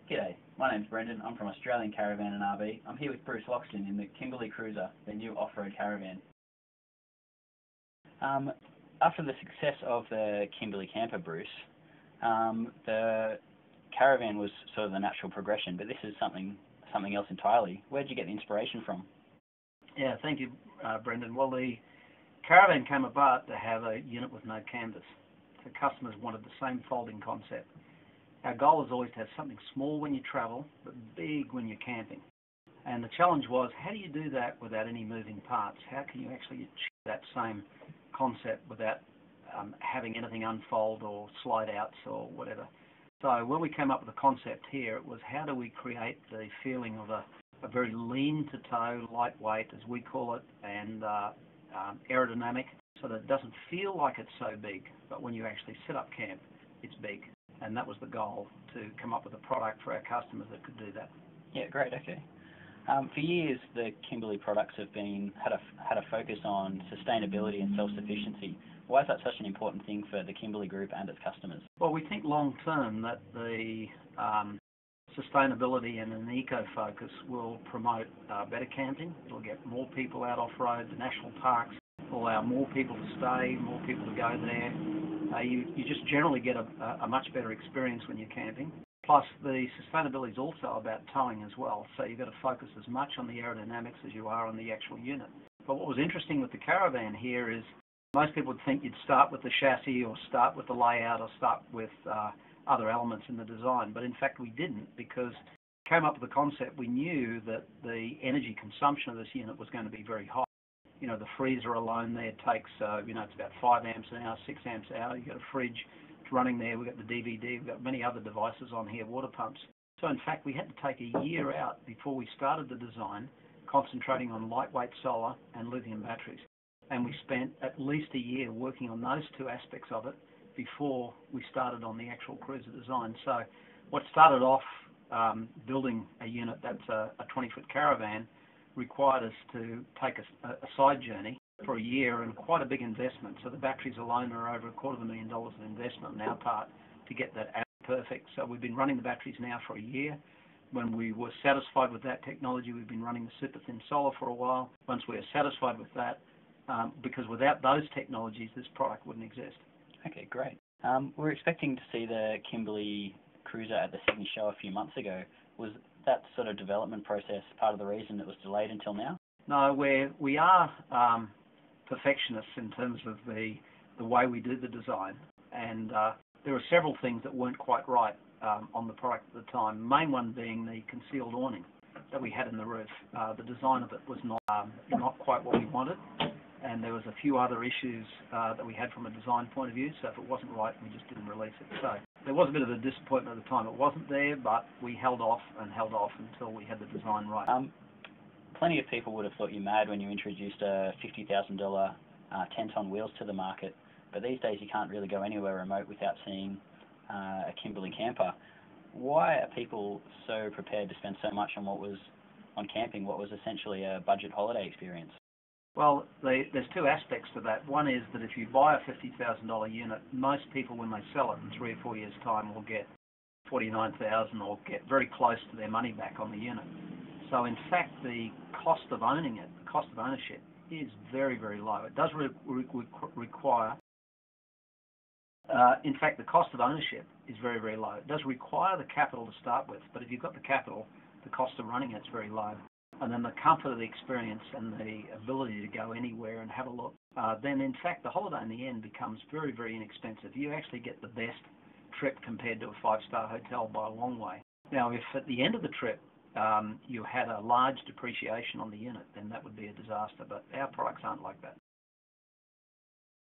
G'day, my name's Brendan. I'm from Australian Caravan and RV. I'm here with Bruce Loxton in the Kimberley Kruiser, the new off-road caravan. After the success of the Kimberley camper, Bruce, the caravan was sort of the natural progression, but this is something else entirely. Where did you get the inspiration from? Yeah, thank you, Brendan. Well, the caravan came about to have a unit with no canvas. So customers wanted the same folding concept. Our goal is always to have something small when you travel, but big when you're camping. And the challenge was, how do you do that without any moving parts? How can you actually achieve that same concept without having anything unfold or slide outs or whatever? So when we came up with the concept here, it was how do we create the feeling of a very lean-to-toe, lightweight, as we call it, and aerodynamic, so that it doesn't feel like it's so big, but when you actually set up camp, it's big. And that was the goal, to come up with a product for our customers that could do that. Yeah, great. Okay. For years, the Kimberley products have had a focus on sustainability and self-sufficiency. Why is that such an important thing for the Kimberley Group and its customers? Well, we think long-term that the sustainability and an eco-focus will promote better camping. It'll get more people out off-road. The national parks will allow more people to stay, more people to go there. You just generally get a much better experience when you're camping. Plus, the sustainability is also about towing as well, so you've got to focus as much on the aerodynamics as you are on the actual unit. But what was interesting with the caravan here is most people would think you'd start with the chassis or start with the layout or start with other elements in the design, but in fact we didn't, because we came up with the concept. We knew that the energy consumption of this unit was going to be very high. You know, the freezer alone there takes, it's about 5 amps an hour, 6 amps an hour. You've got a fridge running there. We've got the DVD. We've got many other devices on here, water pumps. So in fact, we had to take a year out before we started the design, concentrating on lightweight solar and lithium batteries. And we spent at least a year working on those two aspects of it before we started on the actual Kruiser design. So what started off building a unit that's a 20-foot caravan required us to take a side journey for a year and quite a big investment. So the batteries alone are over $250,000 of investment on our part to get that perfect. So we've been running the batteries now for a year. When we were satisfied with that technology, we've been running the super thin solar for a while. Once we are satisfied with that, because without those technologies, this product wouldn't exist. Okay, great. We were expecting to see the Kimberley Kruiser at the Sydney show a few months ago. Was that sort of development process part of the reason it was delayed until now? No, we are perfectionists in terms of the way we do the design, and there were several things that weren't quite right on the product at the time. The main one being the concealed awning that we had in the roof. The design of it was not quite what we wanted, and there was a few other issues that we had from a design point of view, so if it wasn't right, we just didn't release it. So there was a bit of a disappointment at the time. It wasn't there, but we held off until we had the design right. Plenty of people would have thought you mad when you introduced a $50,000 10-ton wheels to the market, but these days you can't really go anywhere remote without seeing a Kimberley camper. Why are people so prepared to spend so much on camping, what was essentially a budget holiday experience? Well, there's two aspects to that. One is that if you buy a $50,000 unit, most people, when they sell it in 3 or 4 years' time, will get $49,000 or get very close to their money back on the unit. So in fact, the cost of owning it, the cost of ownership, is very, very low. It does require, in fact, the cost of ownership is very, very low. It does require the capital to start with, but if you've got the capital, the cost of running it's very low. And then the comfort of the experience and the ability to go anywhere and have a look, then in fact the holiday in the end becomes very, very inexpensive. You actually get the best trip compared to a 5-star hotel by a long way. Now, if at the end of the trip you had a large depreciation on the unit, then that would be a disaster, but our products aren't like that.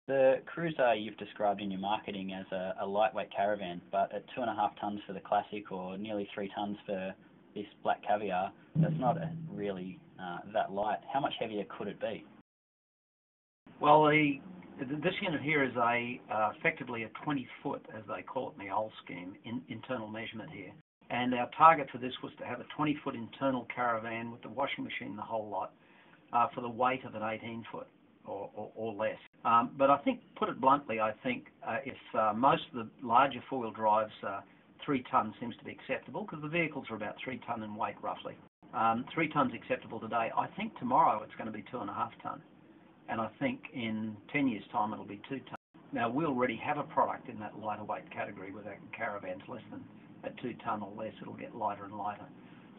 The Kruiser you've described in your marketing as a lightweight caravan, but at 2.5 tons for the Classic or nearly 3 tons for this Black Caviar, that's not really that light. How much heavier could it be? Well, this unit here is effectively a 20-foot, as they call it in the old scheme, internal measurement here. And our target for this was to have a 20-foot internal caravan with the washing machine, the whole lot, for the weight of an 18-foot or less. But I think, put it bluntly, I think if most of the larger four-wheel drives 3 tonne seems to be acceptable because the vehicles are about 3 tonne in weight roughly. 3 tonne's acceptable today. I think tomorrow it's going to be 2.5 tonne, and I think in 10 years' time it'll be 2 tonne. Now we already have a product in that lighter weight category with our caravans less than at 2 tonne or less. It'll get lighter and lighter.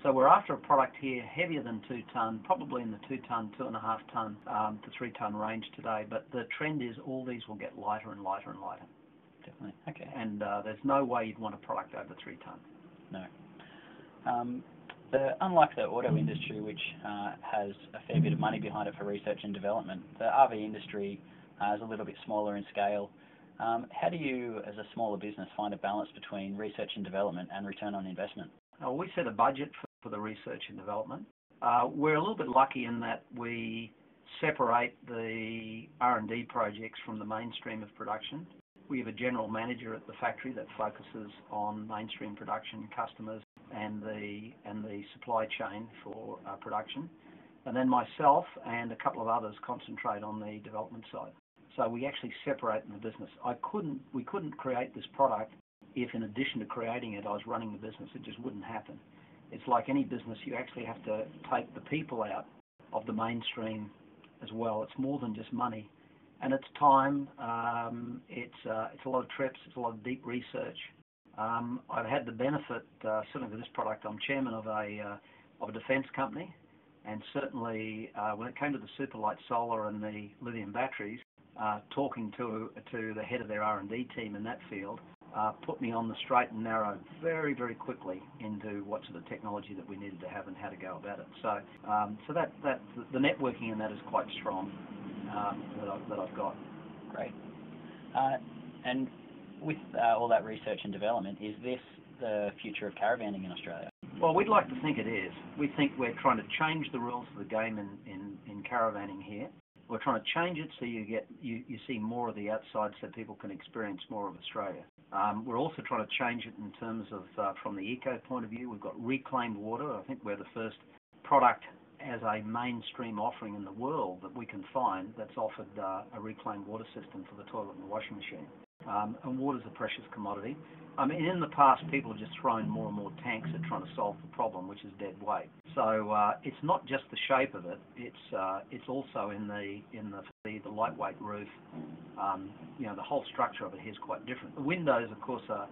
So we're after a product here heavier than 2 tonne, probably in the 2 tonne, 2.5 tonne to 3 tonne range today. But the trend is all these will get lighter and lighter and lighter. Definitely. Okay. And there's no way you'd want a product over 3 tonne. No. Unlike the auto industry, which has a fair bit of money behind it for research and development, the RV industry is a little bit smaller in scale. How do you, as a smaller business, find a balance between research and development and return on investment? We set a budget for the research and development. We're a little bit lucky in that we separate the R&D projects from the mainstream of production. We have a general manager at the factory that focuses on mainstream production, customers, and the supply chain for production. And then myself and a couple of others concentrate on the development side. So we actually separate in the business. We couldn't create this product if, in addition to creating it, I was running the business. It just wouldn't happen. It's like any business, you actually have to take the people out of the mainstream as well. It's more than just money. And it's time, it's a lot of trips, it's a lot of deep research. I've had the benefit, certainly with this product, I'm chairman of a defence company, and certainly when it came to the superlight solar and the lithium batteries, talking to the head of their R&D team in that field, put me on the straight and narrow very, very quickly into what sort of technology that we needed to have and how to go about it. So, that the networking in that is quite strong that I've got. Great. And with all that research and development, is this the future of caravanning in Australia? Well, we'd like to think it is. We think we're trying to change the rules of the game in caravanning here. We're trying to change it so you see more of the outside, so people can experience more of Australia. We're also trying to change it in terms of from the eco point of view. We've got reclaimed water. I think we're the first product as a mainstream offering in the world that we can find that's offered a reclaimed water system for the toilet and the washing machine. And water's a precious commodity. I mean, in the past, people have just thrown more and more tanks at trying to solve the problem, which is dead weight. So it's not just the shape of it; it's also in the lightweight roof. The whole structure of it here is quite different. The windows, of course, are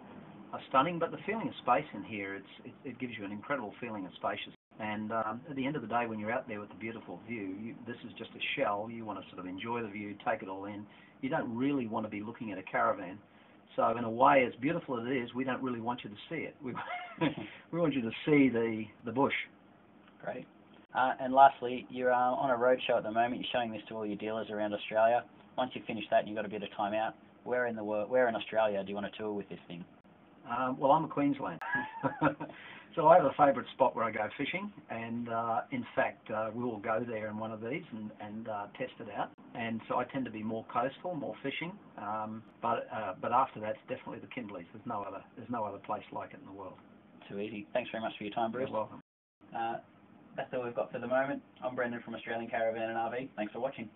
stunning, but the feeling of space in here, it gives you an incredible feeling of spaciousness. And at the end of the day, when you're out there with the beautiful view, this is just a shell. You want to sort of enjoy the view, take it all in. You don't really want to be looking at a caravan. So in a way, as beautiful as it is, we don't really want you to see it. We want you to see the bush. Great. And lastly, you're on a roadshow at the moment. You're showing this to all your dealers around Australia. Once you finish that and you've got a bit of time out, where in Australia do you want to tour with this thing? Well, I'm a Queenslander. So I have a favourite spot where I go fishing, and in fact, we will go there in one of these and test it out. And so I tend to be more coastal, more fishing. But after that, it's definitely the Kimberleys. There's no other place like it in the world. Too easy. Thanks very much for your time, Bruce. You're welcome. That's all we've got for the moment. I'm Brendan from Australian Caravan and RV. Thanks for watching.